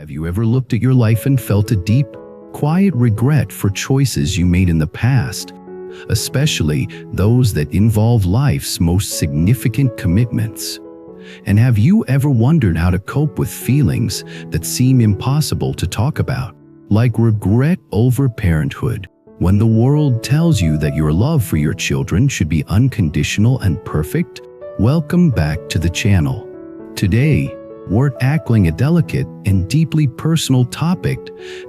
Have you ever looked at your life and felt a deep, quiet regret for choices you made in the past, especially those that involve life's most significant commitments? And have you ever wondered how to cope with feelings that seem impossible to talk about, like regret over parenthood, when the world tells you that your love for your children should be unconditional and perfect? Welcome back to the channel. Today, we're tackling a delicate and deeply personal topic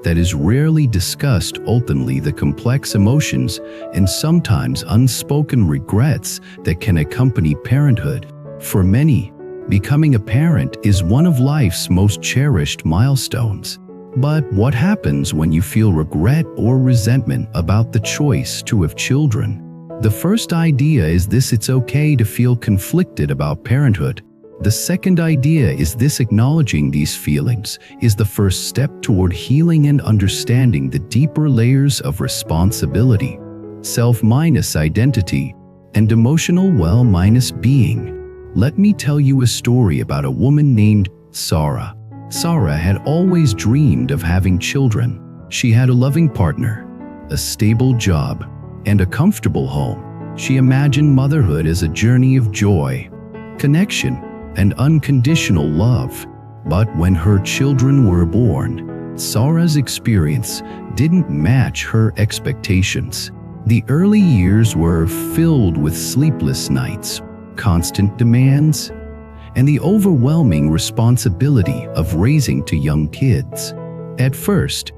that is rarely discussed openly: the complex emotions and sometimes unspoken regrets that can accompany parenthood. For many, becoming a parent is one of life's most cherished milestones. But what happens when you feel regret or resentment about the choice to have children? The first idea is this: it's okay to feel conflicted about parenthood. The second idea is this: acknowledging these feelings is the first step toward healing and understanding the deeper layers of responsibility, self minus identity, and emotional well minus being. Let me tell you a story about a woman named Sarah. Sarah had always dreamed of having children. She had a loving partner, a stable job, and a comfortable home. She imagined motherhood as a journey of joy, connection, and unconditional love. But when her children were born, Sarah's experience didn't match her expectations. The early years were filled with sleepless nights, constant demands, and the overwhelming responsibility of raising two young kids. At first,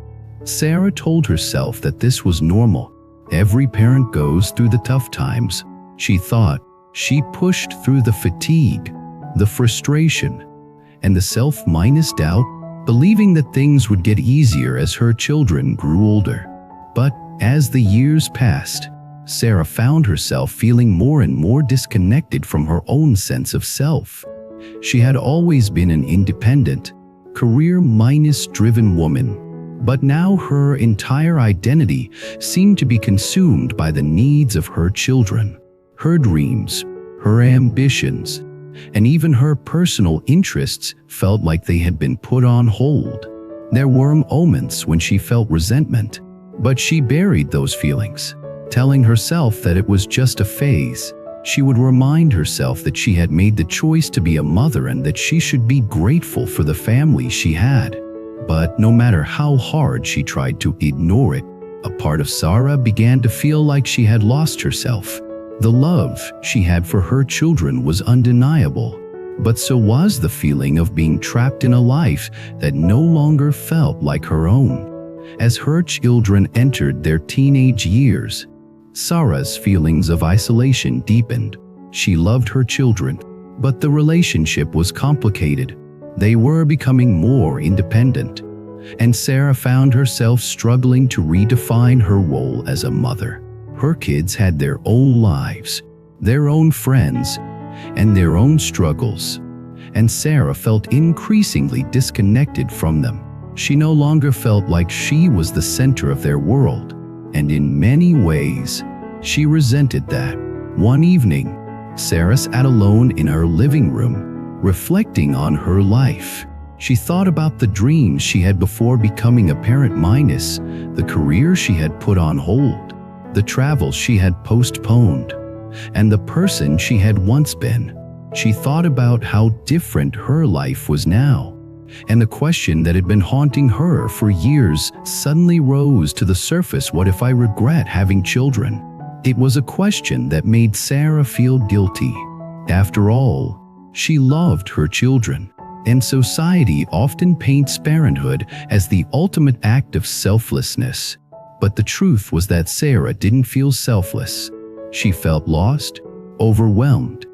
Sarah told herself that this was normal. Every parent goes through the tough times, she thought. She pushed through the fatigue, the frustration, and the self-minus doubt, believing that things would get easier as her children grew older. But as the years passed, Sarah found herself feeling more and more disconnected from her own sense of self. She had always been an independent, career-driven woman, but now her entire identity seemed to be consumed by the needs of her children. Her dreams, her ambitions, and even her personal interests felt like they had been put on hold. There were moments when she felt resentment, but she buried those feelings, telling herself that it was just a phase. She would remind herself that she had made the choice to be a mother and that she should be grateful for the family she had. But no matter how hard she tried to ignore it, a part of Sarah began to feel like she had lost herself. The love she had for her children was undeniable, but so was the feeling of being trapped in a life that no longer felt like her own. As her children entered their teenage years, Sarah's feelings of isolation deepened. She loved her children, but the relationship was complicated. They were becoming more independent, and Sarah found herself struggling to redefine her role as a mother. Her kids had their own lives, their own friends, and their own struggles, and Sarah felt increasingly disconnected from them. She no longer felt like she was the center of their world, and in many ways, she resented that. One evening, Sarah sat alone in her living room, reflecting on her life. She thought about the dreams she had before becoming a parent, minus the career she had put on hold, the travels she had postponed, and the person she had once been. She thought about how different her life was now, and the question that had been haunting her for years suddenly rose to the surface: what if I regret having children? It was a question that made Sarah feel guilty. After all, she loved her children, and society often paints parenthood as the ultimate act of selflessness. But the truth was that Sarah didn't feel selfless. She felt lost, overwhelmed,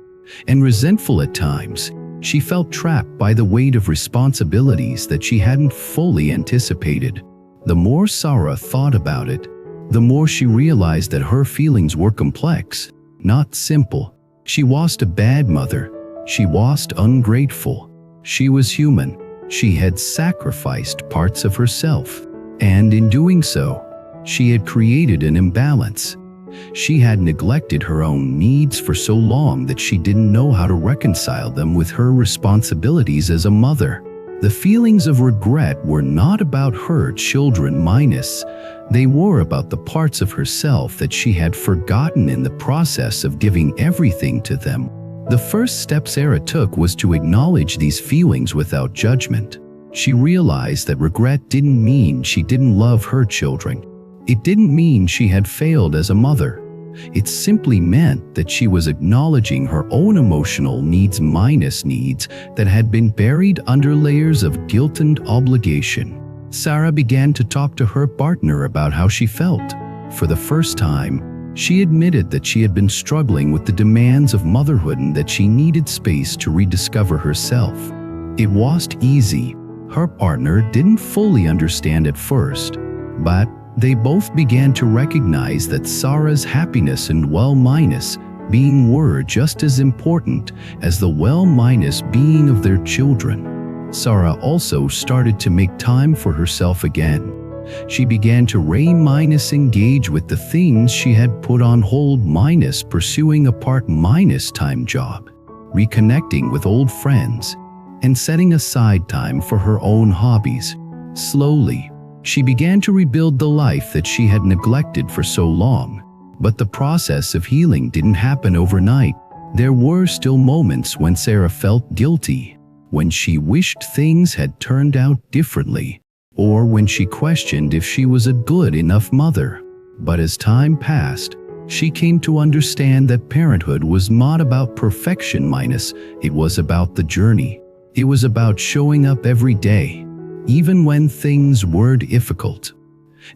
and resentful at times. She felt trapped by the weight of responsibilities that she hadn't fully anticipated. The more Sarah thought about it, the more she realized that her feelings were complex, not simple. She wasn't a bad mother. She wasn't ungrateful. She was human. She had sacrificed parts of herself, and in doing so, she had created an imbalance. She had neglected her own needs for so long that she didn't know how to reconcile them with her responsibilities as a mother. The feelings of regret were not about her children minus, they were about the parts of herself that she had forgotten in the process of giving everything to them. The first step Sarah took was to acknowledge these feelings without judgment. She realized that regret didn't mean she didn't love her children. It didn't mean she had failed as a mother. It simply meant that she was acknowledging her own emotional needs minus needs that had been buried under layers of guilt and obligation. Sarah began to talk to her partner about how she felt. For the first time, she admitted that she had been struggling with the demands of motherhood and that she needed space to rediscover herself. It wasn't easy. Her partner didn't fully understand at first, but they both began to recognize that Sarah's happiness and well-being were just as important as the well-being of their children. Sarah also started to make time for herself again. She began to engage with the things she had put on hold pursuing a part-time job, reconnecting with old friends, and setting aside time for her own hobbies. Slowly, she began to rebuild the life that she had neglected for so long. But the process of healing didn't happen overnight. There were still moments when Sarah felt guilty, when she wished things had turned out differently, or when she questioned if she was a good enough mother. But as time passed, she came to understand that parenthood was not about perfection it was about the journey. It was about showing up every day, even when things were difficult,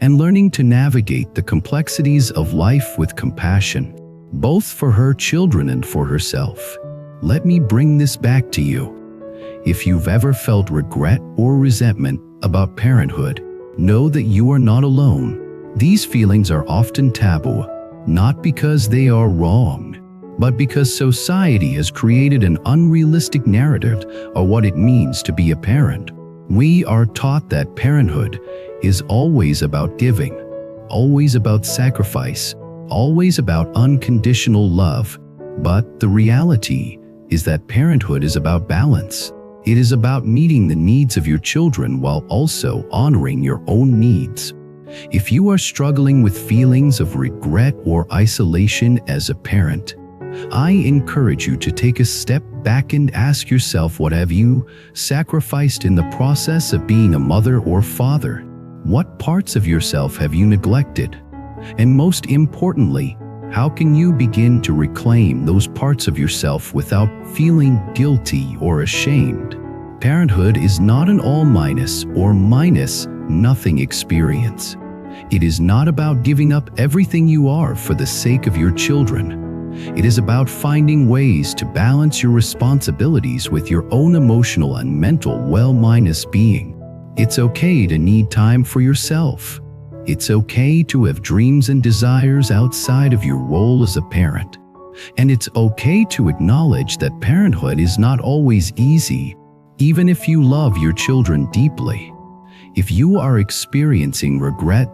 and learning to navigate the complexities of life with compassion, both for her children and for herself. Let me bring this back to you. If you've ever felt regret or resentment about parenthood, know that you are not alone. These feelings are often taboo, not because they are wrong, but because society has created an unrealistic narrative of what it means to be a parent. We are taught that parenthood is always about giving, always about sacrifice, always about unconditional love. But the reality is that parenthood is about balance. It is about meeting the needs of your children while also honoring your own needs. If you are struggling with feelings of regret or isolation as a parent, I encourage you to take a step back and ask yourself, what have you sacrificed in the process of being a mother or father? What parts of yourself have you neglected? And most importantly, how can you begin to reclaim those parts of yourself without feeling guilty or ashamed? Parenthood is not an all or nothing experience. It is not about giving up everything you are for the sake of your children. It is about finding ways to balance your responsibilities with your own emotional and mental well-being. It's okay to need time for yourself. It's okay to have dreams and desires outside of your role as a parent. And it's okay to acknowledge that parenthood is not always easy, even if you love your children deeply. If you are experiencing regret,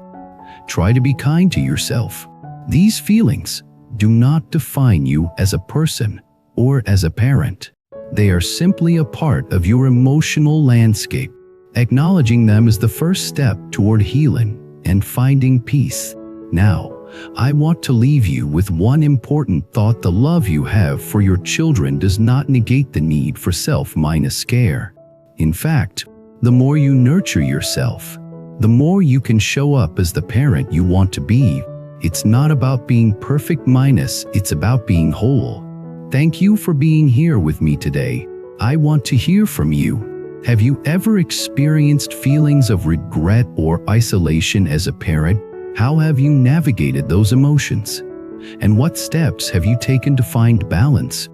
try to be kind to yourself. These feelings do not define you as a person or as a parent. They are simply a part of your emotional landscape. Acknowledging them is the first step toward healing and finding peace. Now, I want to leave you with one important thought. The love you have for your children does not negate the need for self-care. In fact, the more you nurture yourself, the more you can show up as the parent you want to be. It's not about being perfect it's about being whole. Thank you for being here with me today. I want to hear from you. Have you ever experienced feelings of regret or isolation as a parent? How have you navigated those emotions? And what steps have you taken to find balance?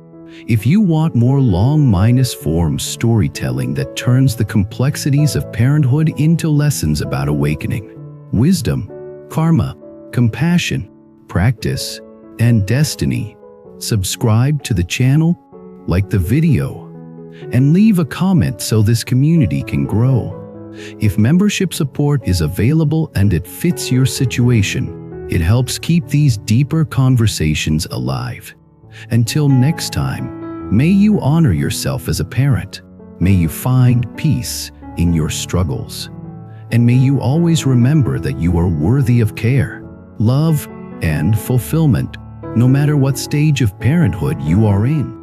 If you want more long-form storytelling that turns the complexities of parenthood into lessons about awakening, wisdom, karma, compassion, practice, and destiny, subscribe to the channel, like the video, and leave a comment so this community can grow. If membership support is available and it fits your situation, it helps keep these deeper conversations alive. Until next time, may you honor yourself as a parent, May you find peace in your struggles. And may you always remember that you are worthy of care, love, and fulfillment, no matter what stage of parenthood you are in.